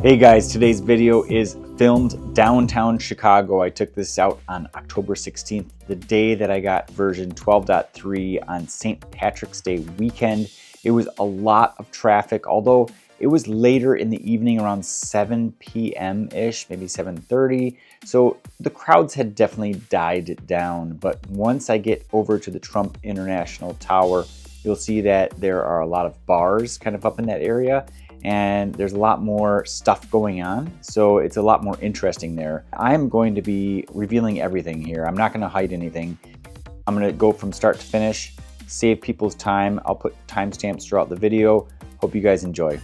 Hey guys, today's video is filmed downtown Chicago. I took this out on October 16th, the day that I got version 12.3 on St. Patrick's Day weekend. It was a lot of traffic, although it was later in the evening around 7 p.m.-ish, maybe 7:30. So the crowds had definitely died down. But once I get over to the Trump International Tower, you'll see that there are a lot of bars kind of up in that area, and there's a lot more stuff going on, so it's a lot more interesting there. I'm going to be revealing everything here. I'm not going to hide anything. I'm going to go from start to finish, save people's time. I'll put timestamps throughout the video. Hope you guys enjoy.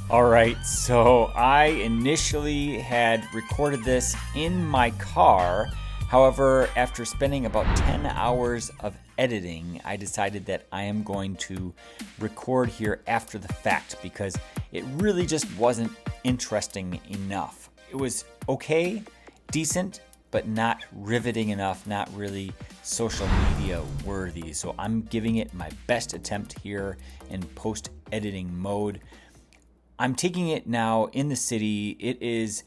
All right, so I initially had recorded this in my car. However, after spending about 10 hours of editing, I decided that I am going to record here after the fact because it really just wasn't interesting enough. It was okay, decent, but not riveting enough, not really social media worthy. So I'm giving it my best attempt here in post-editing mode. I'm taking it now in the city. It is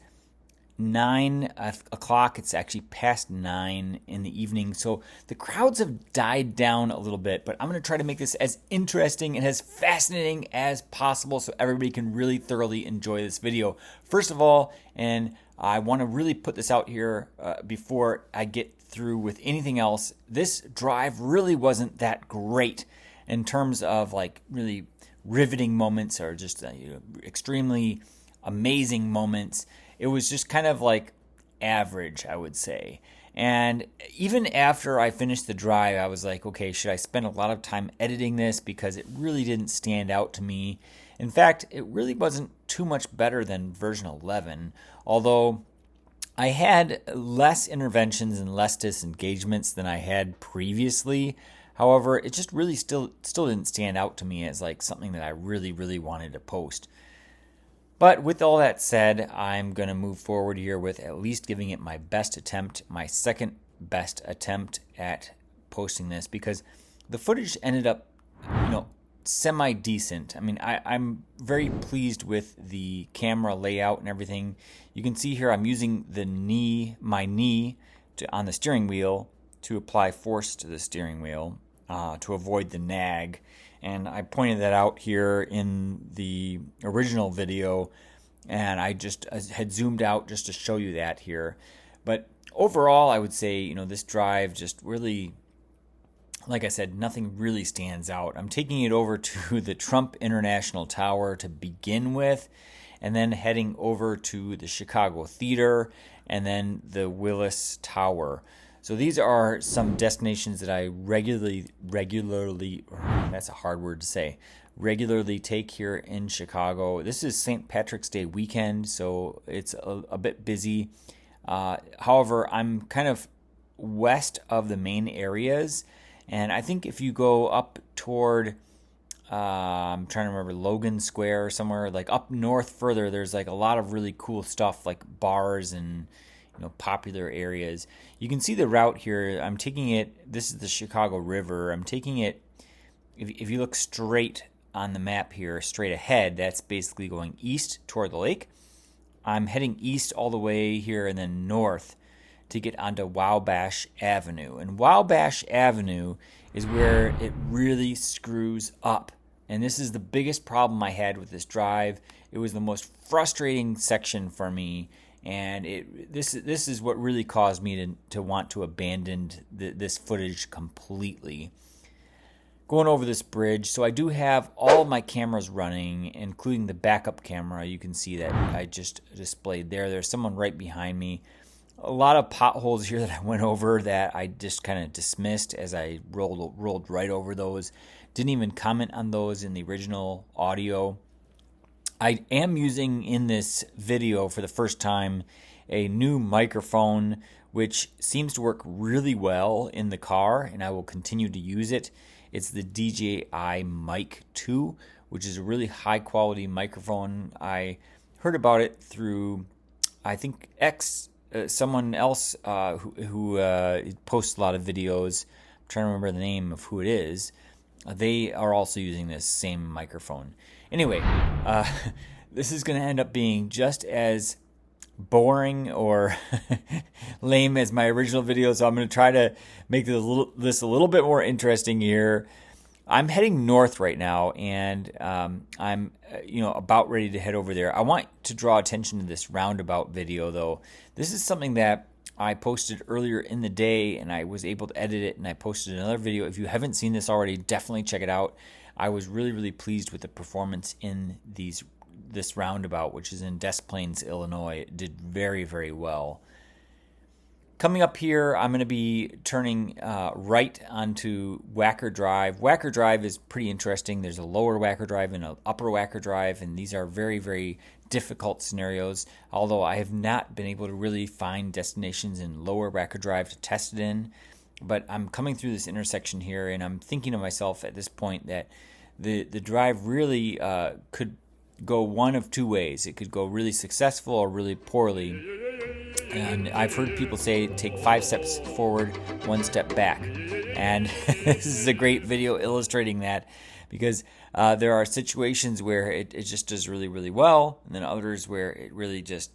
9 o'clock. It's actually past 9 in the evening. So the crowds have died down a little bit, but I'm going to try to make this as interesting and as fascinating as possible so everybody can really thoroughly enjoy this video. First of all, and I want to really put this out here before I get through with anything else, this drive really wasn't that great in terms of like really riveting moments or just extremely amazing moments. It was just kind of like average, I would say. And even after I finished the drive, I was like, okay, should I spend a lot of time editing this? Because it really didn't stand out to me. In fact, it really wasn't too much better than version 11, although I had less interventions and less disengagements than I had previously. However, it just really still didn't stand out to me as like something that I really wanted to post. But with all that said, I'm going to move forward here with at least giving it my best attempt, my second best attempt at posting this, because the footage ended up, semi-decent. I mean, I'm very pleased with the camera layout and everything. You can see here I'm using my knee on the steering wheel to apply force to the steering wheel to avoid the nag. And I pointed that out here in the original video, and I just had zoomed out just to show you that here. But overall, I would say, this drive just really, like I said, nothing really stands out. I'm taking it over to the Trump International Tower to begin with, and then heading over to the Chicago Theater, and then the Willis Tower. So these are some destinations that I regularly, that's a hard word to say, regularly take here in Chicago. This is St. Patrick's Day weekend, so it's a bit busy. However, I'm kind of west of the main areas, and I think if you go up toward, I'm trying to remember, Logan Square or somewhere, like up north further, there's like a lot of really cool stuff like bars and popular areas. You can see the route here. I'm taking it, this is the Chicago River. I'm taking it, if you look straight on the map here, straight ahead, that's basically going east toward the lake. I'm heading east all the way here and then north to get onto Wabash Avenue. And Wabash Avenue is where it really screws up. And this is the biggest problem I had with this drive. It was the most frustrating section for me. And this is what really caused me to want to abandon this footage completely. Going over this bridge, so I do have all of my cameras running, including the backup camera. You can see that I just displayed there. There's someone right behind me. A lot of potholes here that I went over that I just kind of dismissed as I rolled right over those. Didn't even comment on those in the original audio. I am using in this video for the first time a new microphone, which seems to work really well in the car, and I will continue to use it. It's the DJI Mic 2, which is a really high quality microphone. I heard about it through, I think, someone else who posts a lot of videos. I'm trying to remember the name of who it is. They are also using this same microphone. Anyway, this is going to end up being just as boring or lame as my original video, so I'm going to try to make this a little bit more interesting here. I'm heading north right now, and I'm about ready to head over there. I want to draw attention to this roundabout video, though. This is something that I posted earlier in the day, and I was able to edit it, and I posted another video. If you haven't seen this already, definitely check it out. I was really, really pleased with the performance in this roundabout, which is in Des Plaines, Illinois. It did very, very well. Coming up here, I'm going to be turning right onto Wacker Drive. Wacker Drive is pretty interesting. There's a lower Wacker Drive and an upper Wacker Drive, and these are very, very difficult scenarios, although I have not been able to really find destinations in lower Wacker Drive to test it in. But I'm coming through this intersection here, and I'm thinking to myself at this point that the drive really could go one of two ways. It could go really successful or really poorly. And I've heard people say take 5 steps forward, 1 step back. And this is a great video illustrating that, because there are situations where it just does really, really well, and then others where it really just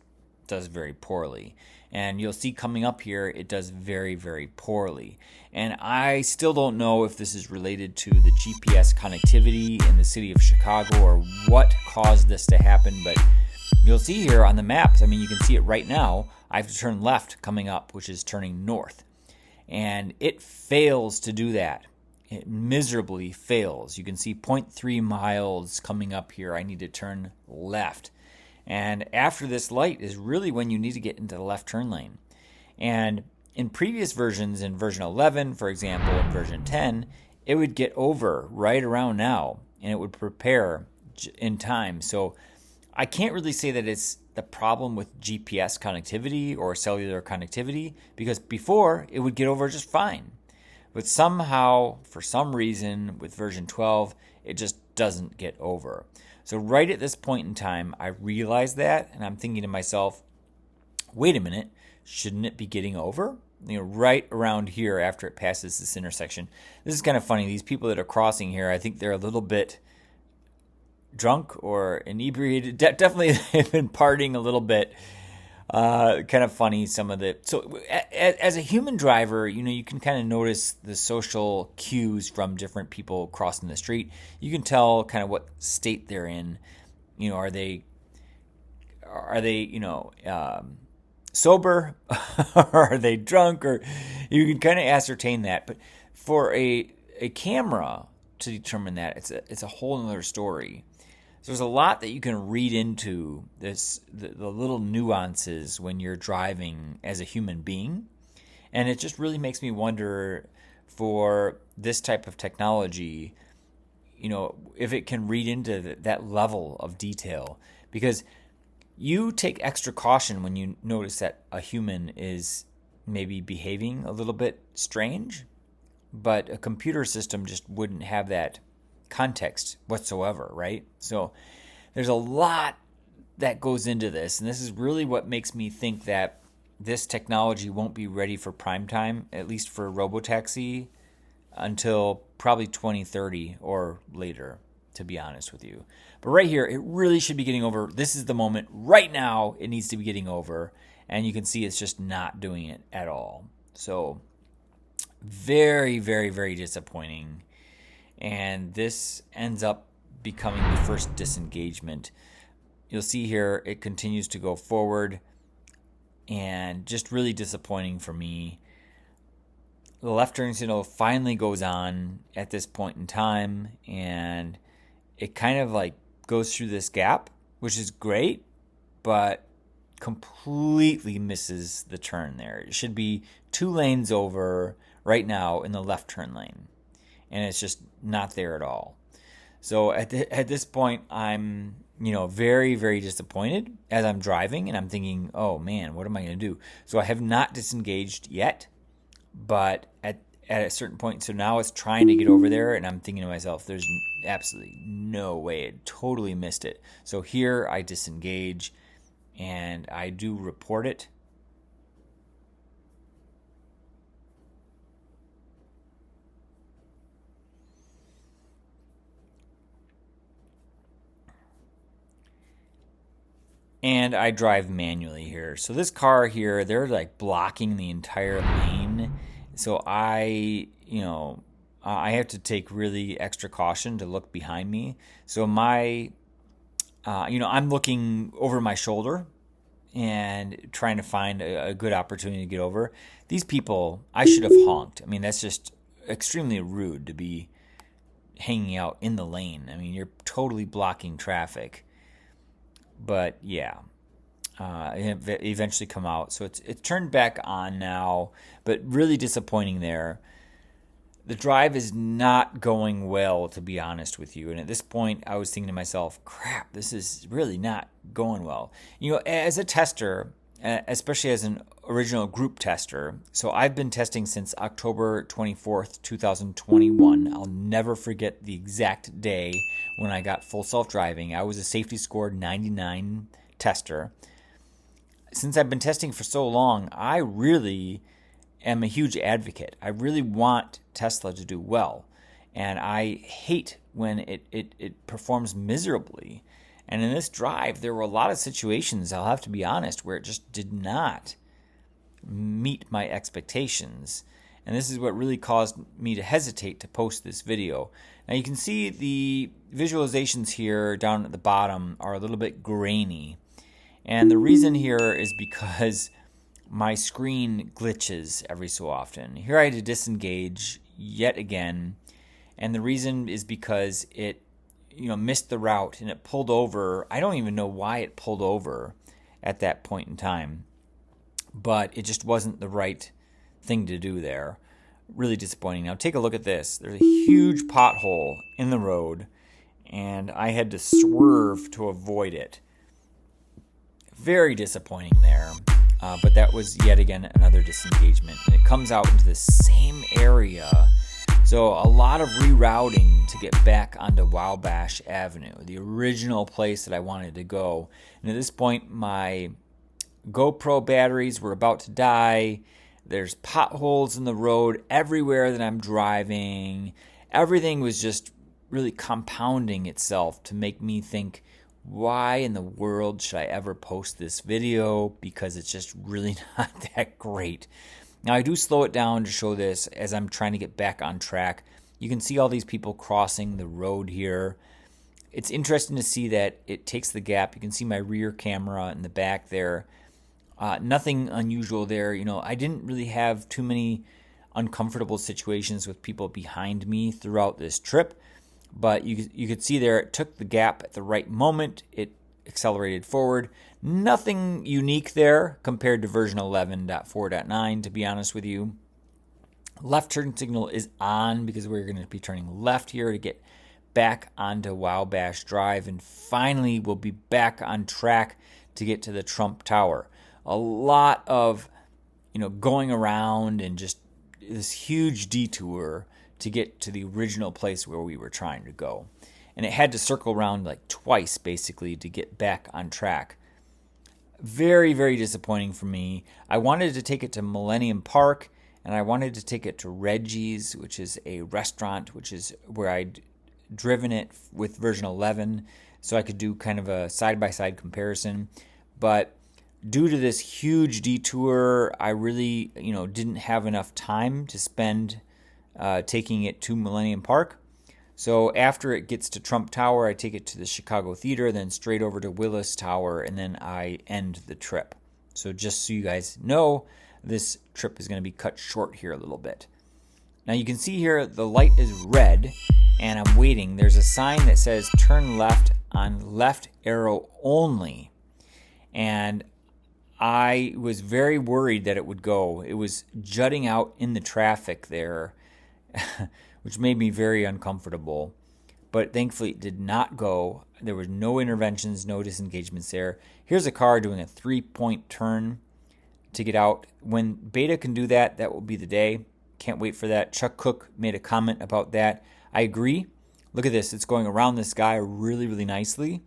does very poorly. And you'll see coming up here, it does very, very poorly. And I still don't know if this is related to the GPS connectivity in the city of Chicago or what caused this to happen, but you'll see here on the maps, I mean, you can see it right now. I have to turn left coming up, which is turning north. And it fails to do that. It miserably fails. You can see 0.3 miles coming up here. I need to turn left. And after this light is really when you need to get into the left turn lane. And in previous versions, in version 11, for example, in version 10, it would get over right around now, and it would prepare in time. So I can't really say that it's the problem with GPS connectivity or cellular connectivity, because before it would get over just fine. But somehow, for some reason, with version 12, it just doesn't get over. So right at this point in time, I realized that, and I'm thinking to myself, wait a minute, shouldn't it be getting over? Right around here after it passes this intersection. This is kind of funny. These people that are crossing here, I think they're a little bit drunk or inebriated. Definitely they've been partying a little bit. Kind of funny, some of the... So as a human driver, you can kind of notice the social cues from different people crossing the street. You can tell kind of what state they're in. Are they sober? Or are they drunk? Or you can kind of ascertain that. But for a camera to determine that, it's a whole other story. So there's a lot that you can read into this, the little nuances when you're driving as a human being. And it just really makes me wonder, for this type of technology, if it can read into that level of detail. Because you take extra caution when you notice that a human is maybe behaving a little bit strange, but a computer system just wouldn't have that context whatsoever, right? So there's a lot that goes into this, and this is really what makes me think that this technology won't be ready for prime time, at least for robotaxi, until probably 2030 or later, to be honest with you. But right here, it really should be getting over. This is the moment. Right now, it needs to be getting over, and you can see it's just not doing it at all. So very, very, very disappointing. And this ends up becoming the first disengagement. You'll see here it continues to go forward, and just really disappointing for me. The left turn signal finally goes on at this point in time, and it kind of like goes through this gap, which is great, but completely misses the turn there. It should be 2 lanes over right now in the left turn lane, and it's just not there at all. So at this point, I'm very, very disappointed as I'm driving, and I'm thinking, oh man, what am I going to do? So I have not disengaged yet, but at a certain point, so now it's trying to get over there, and I'm thinking to myself, there's absolutely no way. It totally missed it. So here I disengage, and I do report it. and I drive manually here. So this car here, they're like blocking the entire lane. So I have to take really extra caution to look behind me. So I'm looking over my shoulder and trying to find a good opportunity to get over. These people, I should have honked. I mean, that's just extremely rude to be hanging out in the lane. I mean, you're totally blocking traffic. But yeah, it eventually come out. So it's turned back on now, but really disappointing there. The drive is not going well, to be honest with you. And at this point, I was thinking to myself, crap, this is really not going well. As a tester, especially as an original group tester, so I've been testing since October 24th, 2021. I'll never forget the exact day when I got full self-driving. I was a safety score 99 tester. Since I've been testing for so long, I really am a huge advocate. I really want Tesla to do well, and I hate when it performs miserably. And in this drive, there were a lot of situations, I'll have to be honest, where it just did not meet my expectations. And this is what really caused me to hesitate to post this video. Now you can see the visualizations here down at the bottom are a little bit grainy. And the reason here is because my screen glitches every so often. Here I had to disengage yet again, and the reason is because it missed the route and it pulled over. I don't even know why it pulled over at that point in time, but it just wasn't the right thing to do there. Really disappointing. Now take a look at this. There's a huge pothole in the road, and I had to swerve to avoid it. Very disappointing there. But that was yet again another disengagement. And it comes out into the same area. So a lot of rerouting to get back onto Wabash Avenue, the original place that I wanted to go. And at this point, my GoPro batteries were about to die. There's potholes in the road everywhere that I'm driving. Everything was just really compounding itself to make me think, why in the world should I ever post this video? Because it's just really not that great. Now I do slow it down to show this as I'm trying to get back on track. You can see all these people crossing the road here. It's interesting to see that it takes the gap. You can see my rear camera in the back there. Nothing unusual there. I didn't really have too many uncomfortable situations with people behind me throughout this trip. But you could see there it took the gap at the right moment. It accelerated forward. Nothing unique there compared to version 11.4.9, to be honest with you. Left turn signal is on because we're going to be turning left here to get back onto Wabash Drive. And finally, we'll be back on track to get to the Trump Tower. A lot of going around and just this huge detour to get to the original place where we were trying to go. And it had to circle around like twice, basically, to get back on track. Very, very disappointing for me. I wanted to take it to Millennium Park, and I wanted to take it to Reggie's, which is a restaurant, which is where I'd driven it with version 11, so I could do kind of a side-by-side comparison. But due to this huge detour, I really, didn't have enough time to spend taking it to Millennium Park. So after it gets to Trump Tower, I take it to the Chicago Theater, then straight over to Willis Tower, and then I end the trip. So just so you guys know, this trip is going to be cut short here a little bit. Now you can see here the light is red, and I'm waiting. There's a sign that says turn left on left arrow only. And I was very worried that it would go. It was jutting out in the traffic there, which made me very uncomfortable. But thankfully it did not go. There were no interventions, no disengagements there. Here's a car doing a 3-point turn to get out. When Beta can do that, that will be the day. Can't wait for that. Chuck Cook made a comment about that. I agree. Look at this. It's going around this guy really, really nicely.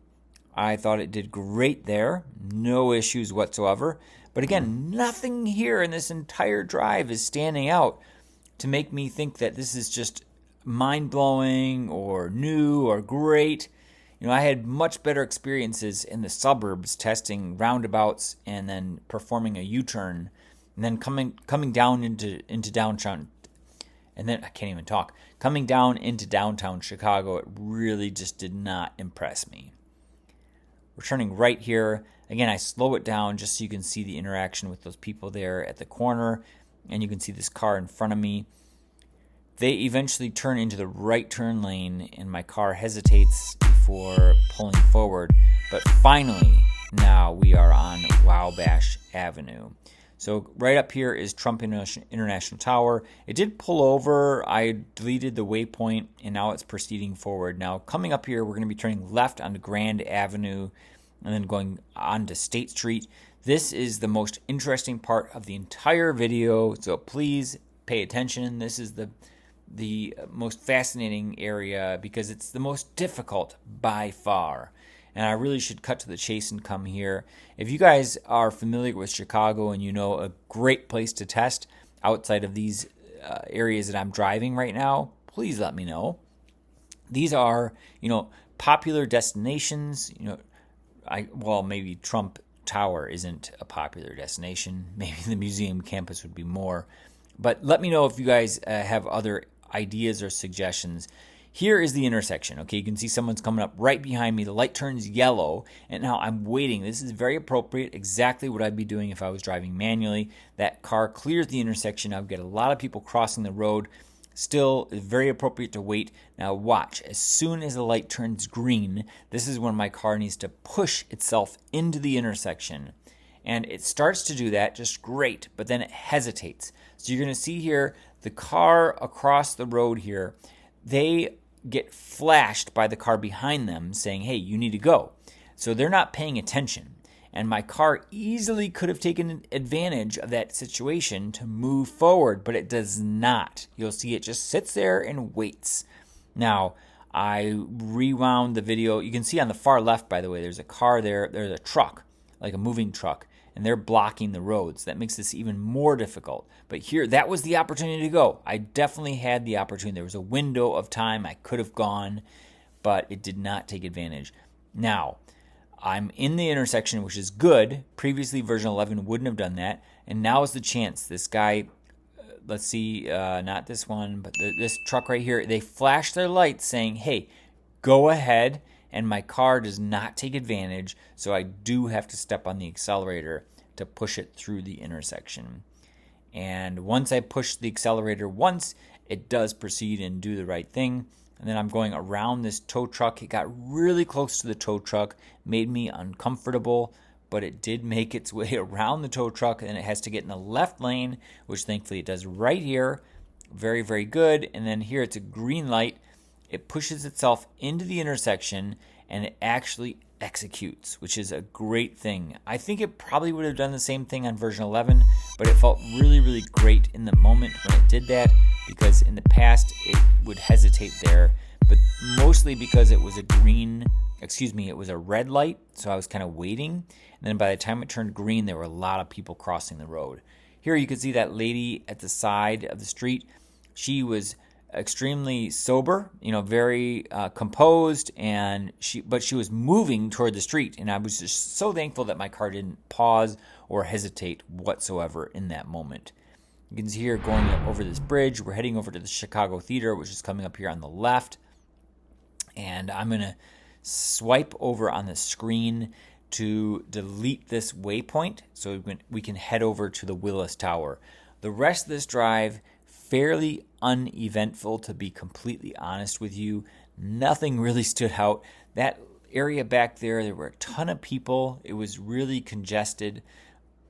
I thought it did great there. No issues whatsoever. But again, nothing here in this entire drive is standing out to make me think that this is just mind-blowing or new or great. I had much better experiences in the suburbs testing roundabouts and then performing a U-turn and then coming down into downtown. And then I can't even talk. Coming down into downtown Chicago, it really just did not impress me. We're turning right here. Again, I slow it down just so you can see the interaction with those people there at the corner. And you can see this car in front of me. They eventually turn into the right turn lane, and my car hesitates before pulling forward. But finally, now we are on Wabash Avenue. So right up here is Trump International Tower. It did pull over. I deleted the waypoint, and now it's proceeding forward. Now, coming up here, we're going to be turning left onto Grand Avenue and then going on to State Street. This is the most interesting part of the entire video, so please pay attention. This is the most fascinating area because it's the most difficult by far. And I really should cut to the chase and come here. If you guys are familiar with Chicago and you know a great place to test outside of these areas that I'm driving right now, please let me know. These are, popular destinations. Maybe Trump Tower isn't a popular destination. Maybe the museum campus would be more. But let me know if you guys have other ideas or suggestions. Here is the intersection. Okay, you can see someone's coming up right behind me. The light turns yellow, and now I'm waiting. This is very appropriate, exactly what I'd be doing if I was driving manually. That car clears the intersection. I've got a lot of people crossing the road. Still, it's very appropriate to wait. Now watch, as soon as the light turns green, this is when my car needs to push itself into the intersection. And it starts to do that just great, but then it hesitates. So you're going to see here, the car across the road here, they get flashed by the car behind them saying, hey, you need to go. So they're not paying attention. And my car easily could have taken advantage of that situation to move forward, but it does not. You'll see it just sits there and waits. Now, I rewound the video. You can see on the far left, by the way, there's a car there. There's a truck, like a moving truck, and they're blocking the roads. That makes this even more difficult. But here, that was the opportunity to go. I definitely had the opportunity. There was a window of time I could have gone, but it did not take advantage. Now, I'm in the intersection, which is good. Previously, version 11 wouldn't have done that. And now is the chance. This guy, let's see, not this one, but this truck right here, they flash their lights saying, hey, go ahead. And my car does not take advantage, so I do have to step on the accelerator to push it through the intersection. And once I push the accelerator once, it does proceed and do the right thing. And then I'm going around this tow truck. It got really close to the tow truck, made me uncomfortable, but it did make its way around the tow truck, and it has to get in the left lane, which thankfully it does right here. Very, very good. And then here it's a green light. It pushes itself into the intersection, and it actually executes, which is a great thing. I think it probably would have done the same thing on version 11, but it felt really, really great in the moment when it did that, because in the past it would hesitate there, but mostly because it was it was a red light, so I was kind of waiting, and then by the time it turned green, there were a lot of people crossing the road. Here you can see that lady at the side of the street. She was extremely sober, very composed, but she was moving toward the street, and I was just so thankful that my car didn't pause or hesitate whatsoever in that moment. You can see here going over this bridge, we're heading over to the Chicago Theater, which is coming up here on the left, and I'm going to swipe over on the screen to delete this waypoint so we can head over to the Willis Tower. The rest of this drive, fairly uneventful, to be completely honest with you. Nothing really stood out. That area back there were a ton of people. It was really congested.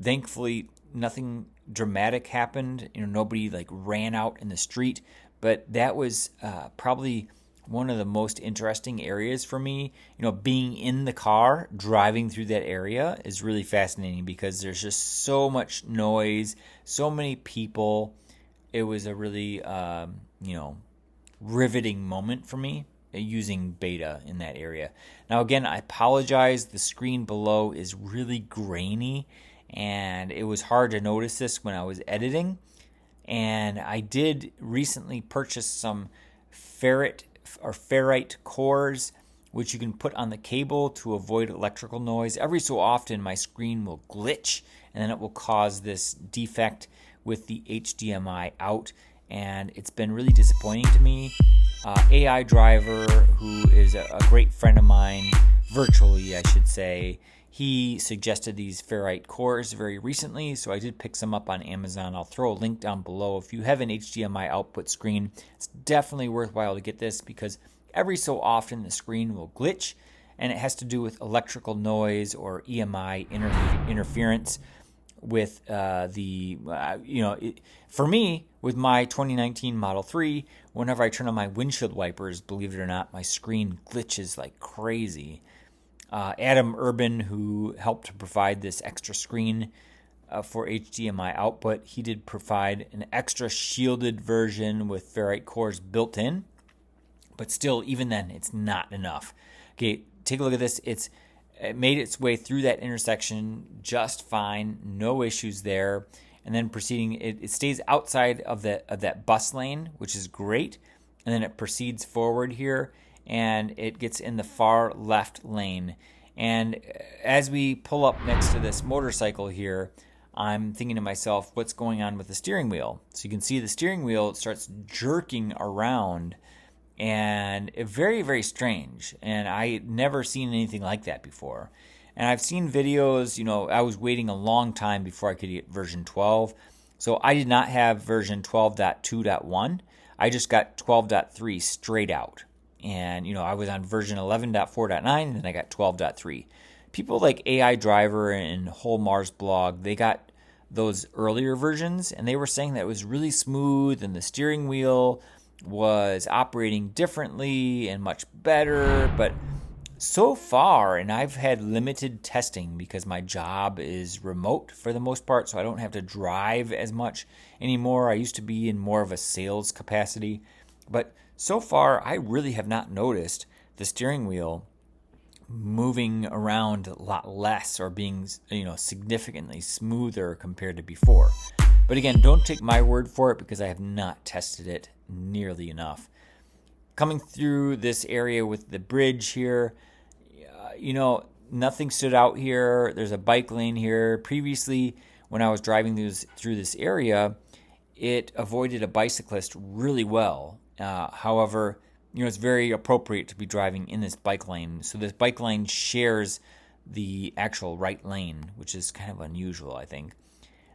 Thankfully, nothing dramatic happened. Nobody ran out in the street, but that was probably one of the most interesting areas for me. Being in the car, driving through that area is really fascinating because there's just so much noise, so many people. It was a really, riveting moment for me using beta in that area. Now, again, I apologize. The screen below is really grainy, and it was hard to notice this when I was editing. And I did recently purchase some Ferrite cores, which you can put on the cable to avoid electrical noise. Every so often my screen will glitch and then it will cause this defect with the HDMI out, and it's been really disappointing to me. AIDRIVR, who is a great friend of mine, virtually I should say, he suggested these Ferrite cores very recently, so I did pick some up on Amazon. I'll throw a link down below. If you have an HDMI output screen, it's definitely worthwhile to get this, because every so often the screen will glitch, and it has to do with electrical noise or EMI interference with for me, with my 2019 Model 3, whenever I turn on my windshield wipers, believe it or not, my screen glitches like crazy. Adam Urban, who helped to provide this extra screen for HDMI output, he did provide an extra shielded version with Ferrite cores built in, but still, even then, it's not enough. Okay, take a look at this. It made its way through that intersection just fine, no issues there. And then proceeding, it stays outside of that bus lane, which is great. And then it proceeds forward here, and it gets in the far left lane. And as we pull up next to this motorcycle here, I'm thinking to myself, what's going on with the steering wheel? So you can see the steering wheel starts jerking around, and very, very strange. And I had never seen anything like that before. And I've seen videos, I was waiting a long time before I could get version 12. So I did not have version 12.2.1. I just got 12.3 straight out. And, I was on version 11.4.9, and then I got 12.3. People like AIDRIVR and Whole Mars Blog, they got those earlier versions, and they were saying that it was really smooth, and the steering wheel was operating differently and much better. But so far, and I've had limited testing because my job is remote for the most part, so I don't have to drive as much anymore. I used to be in more of a sales capacity, but so far I really have not noticed the steering wheel moving around a lot less or being, significantly smoother compared to before. But again, don't take my word for it, because I have not tested it nearly enough. Coming through this area with the bridge here, nothing stood out here. There's a bike lane here. Previously, when I was driving through this area, it avoided a bicyclist really well. However, it's very appropriate to be driving in this bike lane. So this bike lane shares the actual right lane, which is kind of unusual, I think.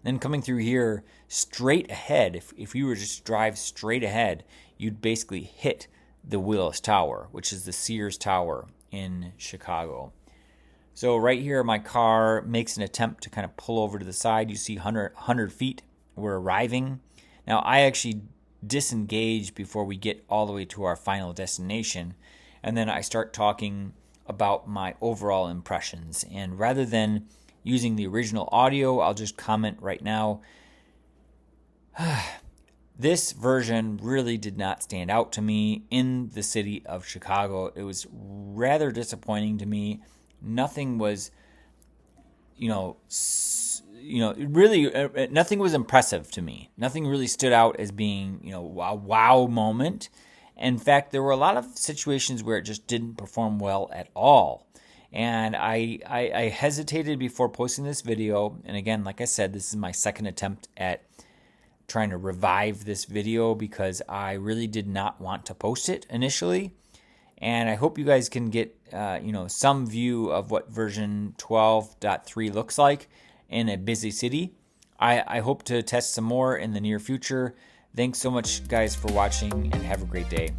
Then coming through here, straight ahead, if you were to just drive straight ahead, you'd basically hit the Willis Tower, which is the Sears Tower in Chicago. So right here, my car makes an attempt to kind of pull over to the side. You see 100 feet. We're arriving. Now, I actually disengage before we get all the way to our final destination, and then I start talking about my overall impressions. And rather than using the original audio, I'll just comment right now. This version really did not stand out to me in the city of Chicago. It was rather disappointing to me. Nothing was, nothing was impressive to me. Nothing really stood out as being, a wow moment. In fact, there were a lot of situations where it just didn't perform well at all. And I hesitated before posting this video. And again, like I said, this is my second attempt at trying to revive this video, because I really did not want to post it initially. And I hope you guys can get, some view of what version 12.3 looks like in a busy city. I hope to test some more in the near future. Thanks so much, guys, for watching, and have a great day.